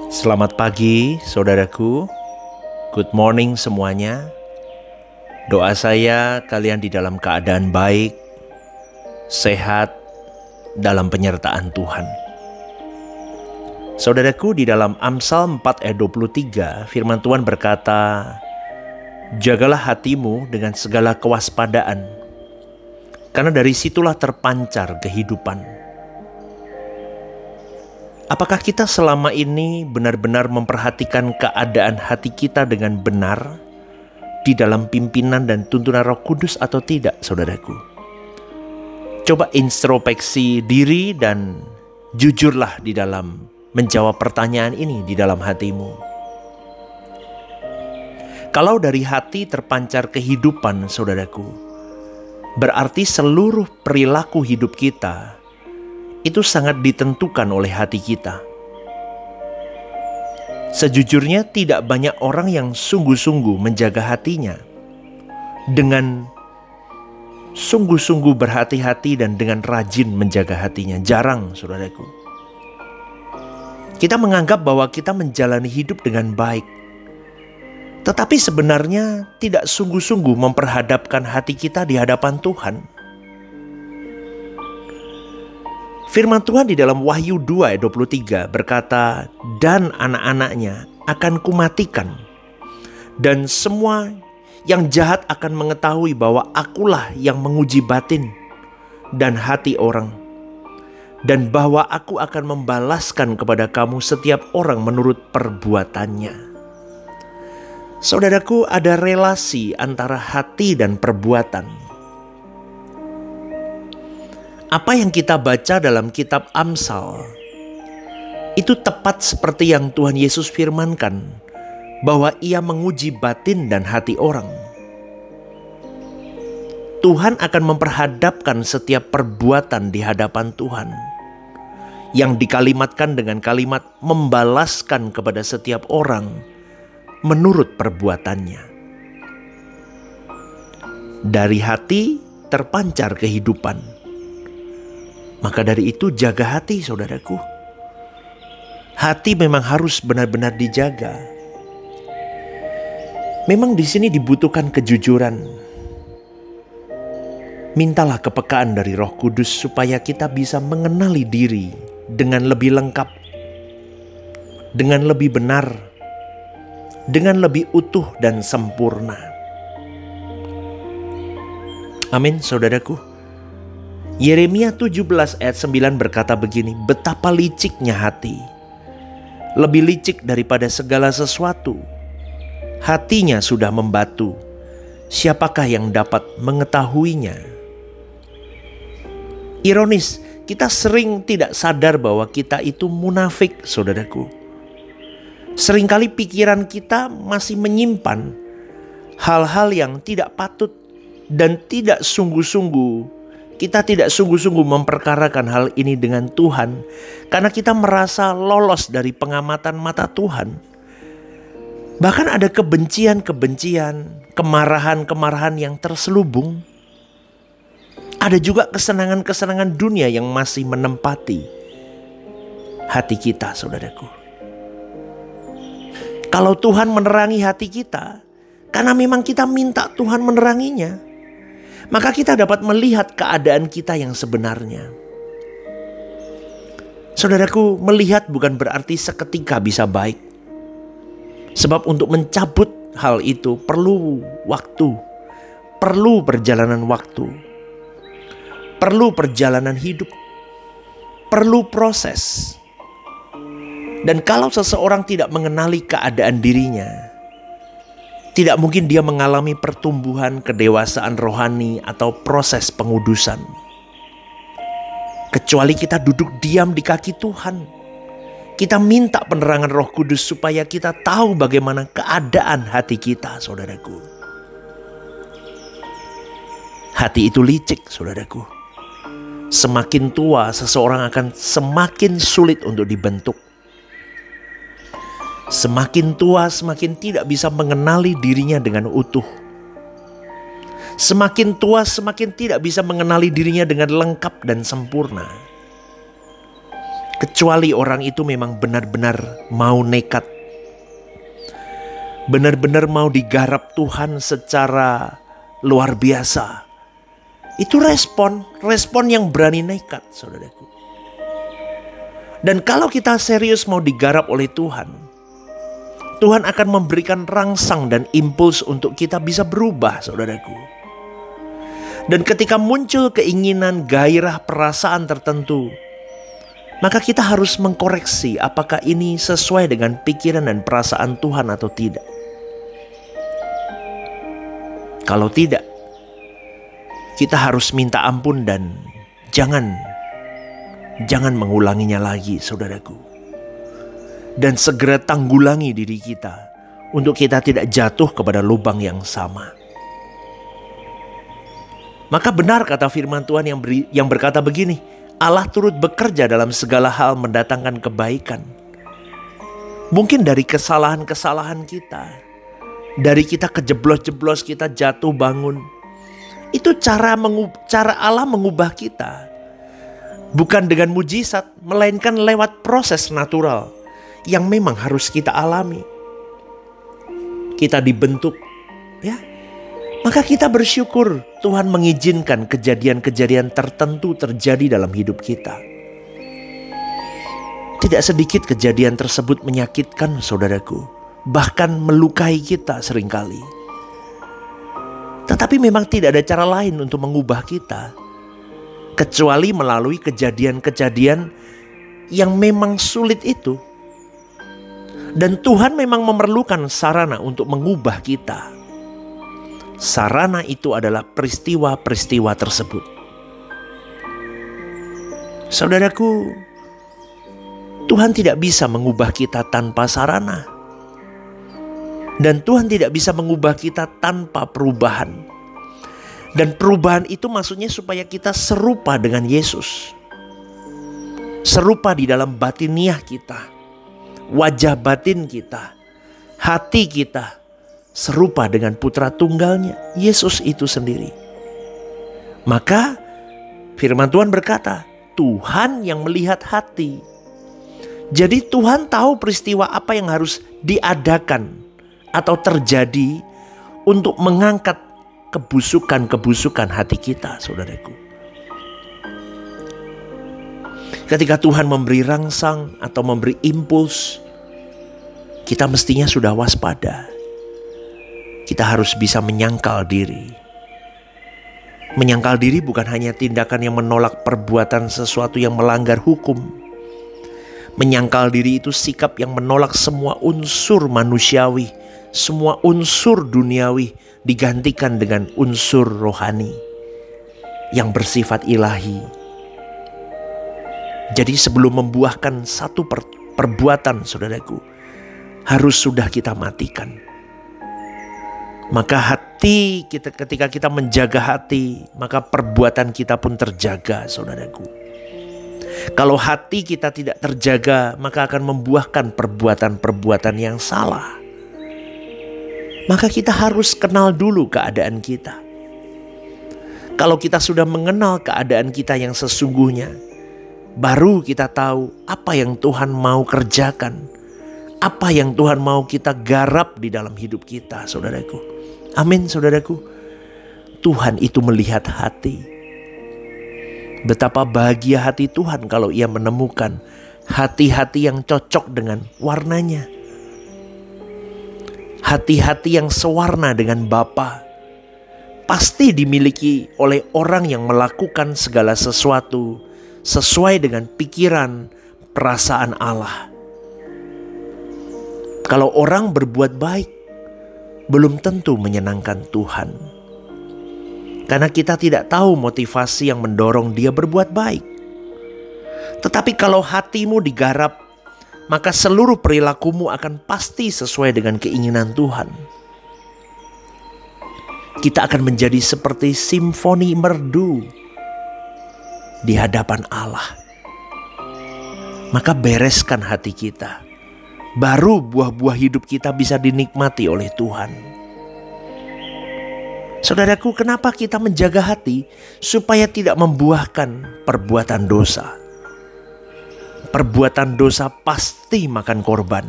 Selamat pagi saudaraku, good morning semuanya. Doa saya kalian di dalam keadaan baik, sehat, dalam penyertaan Tuhan. Saudaraku, di dalam Amsal 4 ayat 23 firman Tuhan berkata, "Jagalah hatimu dengan segala kewaspadaan, karena dari situlah terpancar kehidupan." Apakah kita selama ini benar-benar memperhatikan keadaan hati kita dengan benar di dalam pimpinan dan tuntunan Roh Kudus atau tidak, saudaraku? Coba introspeksi diri dan jujurlah di dalam menjawab pertanyaan ini di dalam hatimu. Kalau dari hati terpancar kehidupan, saudaraku, berarti seluruh perilaku hidup kita itu sangat ditentukan oleh hati kita. Sejujurnya tidak banyak orang yang sungguh-sungguh menjaga hatinya, dengan sungguh-sungguh berhati-hati dan dengan rajin menjaga hatinya. Jarang, saudaraku. Kita menganggap bahwa kita menjalani hidup dengan baik, tetapi sebenarnya tidak sungguh-sungguh memperhadapkan hati kita di hadapan Tuhan. Firman Tuhan di dalam Wahyu 2 ayat 23 berkata, "Dan anak-anaknya akan kumatikan, dan semua yang jahat akan mengetahui bahwa akulah yang menguji batin dan hati orang, dan bahwa aku akan membalaskan kepada kamu setiap orang menurut perbuatannya." Saudaraku, ada relasi antara hati dan perbuatan. Apa yang kita baca dalam kitab Amsal itu tepat seperti yang Tuhan Yesus firmankan, bahwa Ia menguji batin dan hati orang. Tuhan akan memperhadapkan setiap perbuatan di hadapan Tuhan, yang dikalimatkan dengan kalimat membalaskan kepada setiap orang menurut perbuatannya. Dari hati terpancar kehidupan. Maka dari itu jaga hati, saudaraku. Hati memang harus benar-benar dijaga. Memang di sini dibutuhkan kejujuran. Mintalah kepekaan dari Roh Kudus supaya kita bisa mengenali diri dengan lebih lengkap, dengan lebih benar, dengan lebih utuh dan sempurna. Amin, saudaraku. Yeremia 17 ayat 9 berkata begini, "Betapa liciknya hati, lebih licik daripada segala sesuatu. Hatinya sudah membatu, siapakah yang dapat mengetahuinya?" Ironis, kita sering tidak sadar bahwa kita itu munafik, saudaraku. Seringkali pikiran kita masih menyimpan hal-hal yang tidak patut dan tidak sungguh-sungguh. Kita tidak sungguh-sungguh memperkarakan hal ini dengan Tuhan, karena kita merasa lolos dari pengamatan mata Tuhan. Bahkan ada kebencian-kebencian, kemarahan-kemarahan yang terselubung. Ada juga kesenangan-kesenangan dunia yang masih menempati hati kita, saudaraku. Kalau Tuhan menerangi hati kita, karena memang kita minta Tuhan meneranginya, maka kita dapat melihat keadaan kita yang sebenarnya. Saudaraku, melihat bukan berarti seketika bisa baik. Sebab untuk mencabut hal itu perlu waktu, perlu perjalanan waktu, perlu perjalanan hidup, perlu proses. Dan kalau seseorang tidak mengenali keadaan dirinya, tidak mungkin dia mengalami pertumbuhan kedewasaan rohani atau proses pengudusan. Kecuali kita duduk diam di kaki Tuhan. Kita minta penerangan Roh Kudus supaya kita tahu bagaimana keadaan hati kita, saudaraku. Hati itu licik, saudaraku. Semakin tua seseorang akan semakin sulit untuk dibentuk. Semakin tua, semakin tidak bisa mengenali dirinya dengan utuh. Semakin tua, semakin tidak bisa mengenali dirinya dengan lengkap dan sempurna. kecuali orang itu memang benar-benar mau nekat, benar-benar mau digarap Tuhan secara luar biasa. Itu respon yang berani nekat, saudaraku. Dan kalau kita serius mau digarap oleh Tuhan, Tuhan akan memberikan rangsang dan impuls untuk kita bisa berubah, saudaraku. Dan ketika muncul keinginan, gairah, perasaan tertentu, maka kita harus mengkoreksi apakah ini sesuai dengan pikiran dan perasaan Tuhan atau tidak. Kalau tidak, kita harus minta ampun dan jangan mengulanginya lagi, saudaraku. Dan segera tanggulangi diri kita untuk kita tidak jatuh kepada lubang yang sama. Maka benar kata firman Tuhan yang berkata begini, Allah turut bekerja dalam segala hal mendatangkan kebaikan. Mungkin dari kesalahan-kesalahan kita, dari kita kejeblos-jeblos, kita jatuh bangun. Itu cara Allah mengubah kita. Bukan dengan mujizat, melainkan lewat proses natural yang memang harus kita alami. Kita dibentuk, ya. Maka kita bersyukur Tuhan mengizinkan kejadian-kejadian tertentu terjadi dalam hidup kita. Tidak sedikit kejadian tersebut menyakitkan, saudaraku, bahkan melukai kita seringkali. Tetapi memang tidak ada cara lain untuk mengubah kita, kecuali melalui kejadian-kejadian yang memang sulit itu. Dan Tuhan memang memerlukan sarana untuk mengubah kita. Sarana itu adalah peristiwa-peristiwa tersebut. Saudaraku, Tuhan tidak bisa mengubah kita tanpa sarana. Dan Tuhan tidak bisa mengubah kita tanpa perubahan. Dan perubahan itu maksudnya supaya kita serupa dengan Yesus. Serupa di dalam batiniah kita, wajah batin kita, hati kita serupa dengan putra tunggalnya, Yesus itu sendiri. Maka firman Tuhan berkata, Tuhan yang melihat hati. Jadi Tuhan tahu peristiwa apa yang harus diadakan atau terjadi untuk mengangkat kebusukan-kebusukan hati kita, saudaraku. Ketika Tuhan memberi rangsang atau memberi impuls, kita mestinya sudah waspada. Kita harus bisa menyangkal diri. Menyangkal diri bukan hanya tindakan yang menolak perbuatan sesuatu yang melanggar hukum. Menyangkal diri itu sikap yang menolak semua unsur manusiawi, semua unsur duniawi digantikan dengan unsur rohani yang bersifat ilahi. Jadi sebelum membuahkan satu perbuatan, saudaraku, harus sudah kita matikan. Maka hati kita, ketika kita menjaga hati, maka perbuatan kita pun terjaga, saudaraku. Kalau hati kita tidak terjaga, maka akan membuahkan perbuatan-perbuatan yang salah. Maka kita harus kenal dulu keadaan kita. Kalau kita sudah mengenal keadaan kita yang sesungguhnya, baru kita tahu apa yang Tuhan mau kerjakan, apa yang Tuhan mau kita garap di dalam hidup kita, saudaraku. Amin, saudaraku. Tuhan itu melihat hati. Betapa bahagia hati Tuhan kalau Ia menemukan hati-hati yang cocok dengan warnanya. Hati-hati yang sewarna dengan Bapa pasti dimiliki oleh orang yang melakukan segala sesuatu sesuai dengan pikiran, perasaan Allah. Kalau orang berbuat baik, belum tentu menyenangkan Tuhan. Karena kita tidak tahu motivasi yang mendorong dia berbuat baik. Tetapi kalau hatimu digarap, maka seluruh perilakumu akan pasti sesuai dengan keinginan Tuhan. Kita akan menjadi seperti simfoni merdu di hadapan Allah. Maka bereskan hati kita, baru buah-buah hidup kita bisa dinikmati oleh Tuhan. Saudaraku, kenapa kita menjaga hati? Supaya tidak membuahkan perbuatan dosa. Perbuatan dosa pasti makan korban.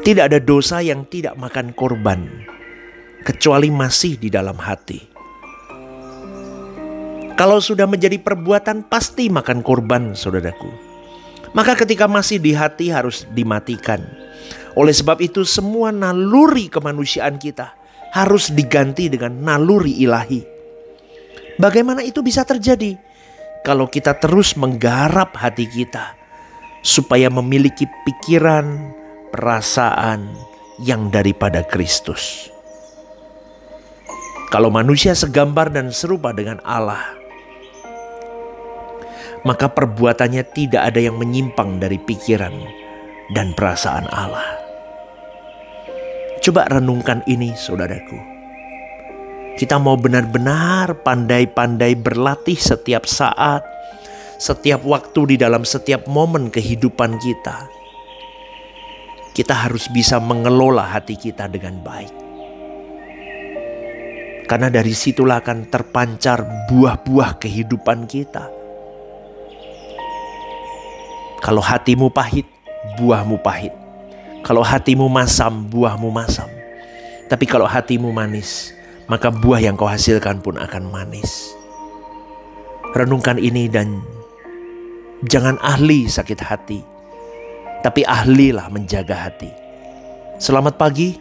Tidak ada dosa yang tidak makan korban, kecuali masih di dalam hati. Kalau sudah menjadi perbuatan pasti makan korban, saudaraku. Maka ketika masih di hati harus dimatikan. Oleh sebab itu semua naluri kemanusiaan kita harus diganti dengan naluri ilahi. Bagaimana itu bisa terjadi? Kalau kita terus menggarap hati kita supaya memiliki pikiran, perasaan yang daripada Kristus. Kalau manusia segambar dan serupa dengan Allah, maka perbuatannya tidak ada yang menyimpang dari pikiran dan perasaan Allah. Coba renungkan ini, saudaraku. Kita mau benar-benar pandai-pandai berlatih setiap saat, setiap waktu di dalam setiap momen kehidupan kita. Kita harus bisa mengelola hati kita dengan baik. Karena dari situlah akan terpancar buah-buah kehidupan kita. Kalau hatimu pahit, buahmu pahit. Kalau hatimu masam, buahmu masam. Tapi kalau hatimu manis, maka buah yang kau hasilkan pun akan manis. Renungkan ini dan jangan ahli sakit hati, tapi ahlilah menjaga hati. Selamat pagi,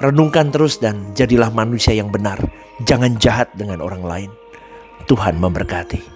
renungkan terus dan jadilah manusia yang benar. Jangan jahat dengan orang lain. Tuhan memberkati.